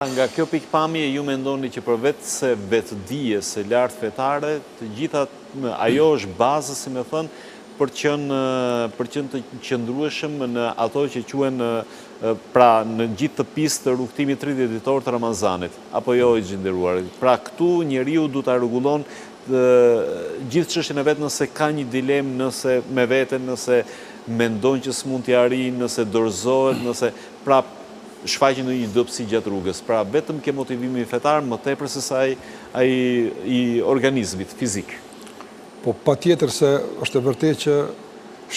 Nga kjo pikpamje ju mendoni që përveç se vetëdije, se lartë fetare, të gjitha ajo është bazë, si me thënë, për qenë të qëndrueshëm në ato që quhen pra në gjithë të pistë të rrugtimit 30 ditor të Ramazanit, apo jo i gjinderuar. Pra këtu njeriu du të rregullon gjithë çështjen e vet nëse ka një dilemë, nëse me veten, nëse mendon që s'mund t'i arrijë, nëse dorëzohet, nëse pra shfaqen në një dobësi gjatë rrugës. Pra vetëm ke motivimi fetar më tepër se sa ai i organizmit fizik. Po patjetër se është e vërtetë që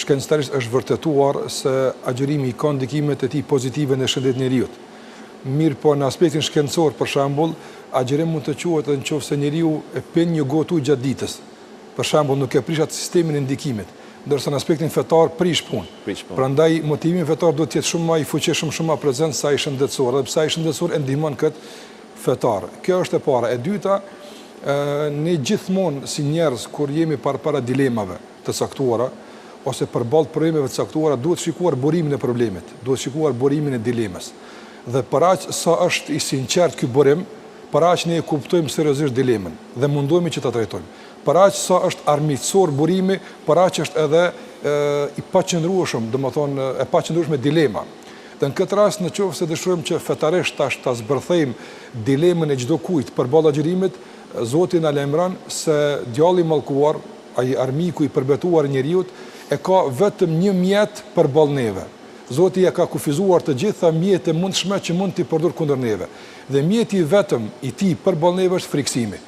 shkencëtarisht është vërtetuar se agjërimi ka ndikimet e tij pozitive në shëndetin e njeriu. Mirë, po në aspektin shkencor, për shembull, agjërim mund të quhet edhe nëse njeriu e pin një gotë ujë gjatë ditës. Për shembull, nuk e prish atë sistemin e ndikimit, ndërsa në aspektin fetar prish punë. Prandaj motivimi fetar duhet të jetë shumë më i fuqishëm, shumë më prezant sa i shëndetësor, dhe pse ai shëndetësor e ndihmon këtë fetar. Kjo është e para. E dyta, ne gjithmonë si njerëz kur jemi para dilemave të caktuara ose përballë problemeve të caktuara, duhet shikuar burimin e problemit, duhet shikuar burimin e dilemës. Dhe për aq sa është i sinqert ky burim, për aq ne e kuptojmë seriozisht dilemën dhe mundohemi që ta trajtojmë. Për aq sa është armiqësor burimi, për aq është edhe i paqëndrueshëm, domethënë e paqëndrueshme me dilema. Dhe në këtë rast, nëse dëshirojmë që fetarisht ta zbërthejmë dilemën e çdo kujt përballë agjërimit, Zoti na lajmëron se djalli i mallkuar, ai armiku i përbetuar i njeriu, e ka vetëm një mjet përballë neve. Zoti ja ka kufizuar të gjitha mjetet e mundshme që mund t'i përdor kundër neve. Dhe mjeti vetëm i tij përballë neve është friksimi.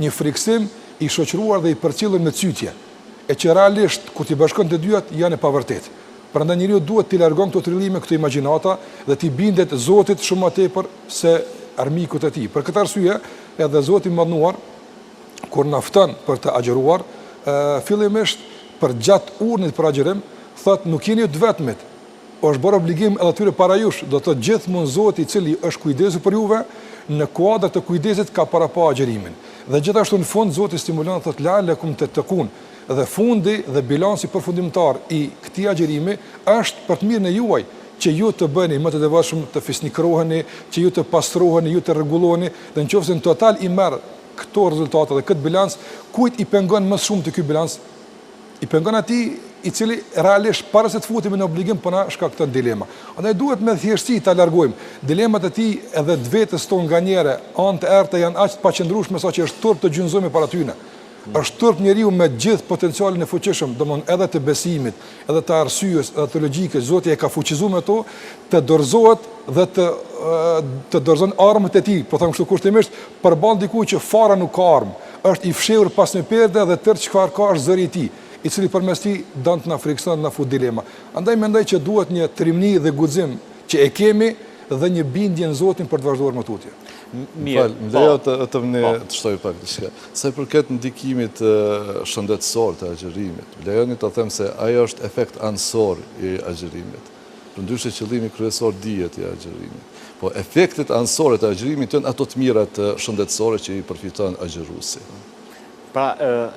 Një friksim i shoqëruar dhe i përcjellur me cytje, e që realisht kur ti bashkon të dyat janë e pavërtetë. Prandaj njeriu duhet t'i largon këto trillime, këto imagjinata dhe t'i bindet Zotit shumë më tepër se armikut e tij. Për këtë arsye, edhe Zoti i Madhnuar kur na fton për të agjëruar, fillimisht për gjatë urnit për agjërim, thotë nuk jeni të vetmit. Është bërë obligim edhe atyre para jush, do të thotë gjithmonë Zoti i cili është kujdesur për juve, në kuadër të kujdesit ka parapa agjërimin. Dhe gjithashtu në fund Zoti stimulon thotë la'allakum tattaqun. Dhe fundi dhe bilanci përfundimtar i këtij agjërimi është për të mirën e juaj, që ju të bëni më të devotshëm, të fisnikroheni, që ju të pastroheni, ju të rregulloheni, dhe nëse në total i merr këto rezultate dhe këtë bilans, kujt i pengon më shumë të ky bilans? I pengon atij i cili realisht para se të futemi në obligim po na shkakton dilema. Andaj duhet me thjeshtësi ta largojmë dilemat e tij edhe të vetes tonë nganjëre, anë të errta janë aq të paqëndrueshme sa që është turp të gjynjëzohemi para tyre. Është turp njeriu me gjithë potencialin e fuqishëm, domthonë edhe të besimit, edhe të arsyes, edhe të logjikës, Zoti e ka fuqizuar me to, të dorëzohet dhe të dorëzon armët e tij, po them kështu kushtimisht, përballë dikujt që fara nuk ka armë, është i fshehur pas një perde dhe tërë çfarë ka është zëri i tij, i cili përmes tij don të na frikson, na fut dilema. Andaj mendoj që duhet një trimni dhe guxim që e kemi dhe një bindje në Zotin për të vazhduar më tutje. Mirë, të të shtoj pak diçka. Sa i përket ndikimit shëndetësor të agjërimit, lejoni të them se ajo është efekt anësor i agjërimit. Përndryshe qëllimi kryesor dijet i agjërimit. Po efektet anësore të agjërimit janë ato të mirat shëndetësore që i përfiton agjëruesi. Pra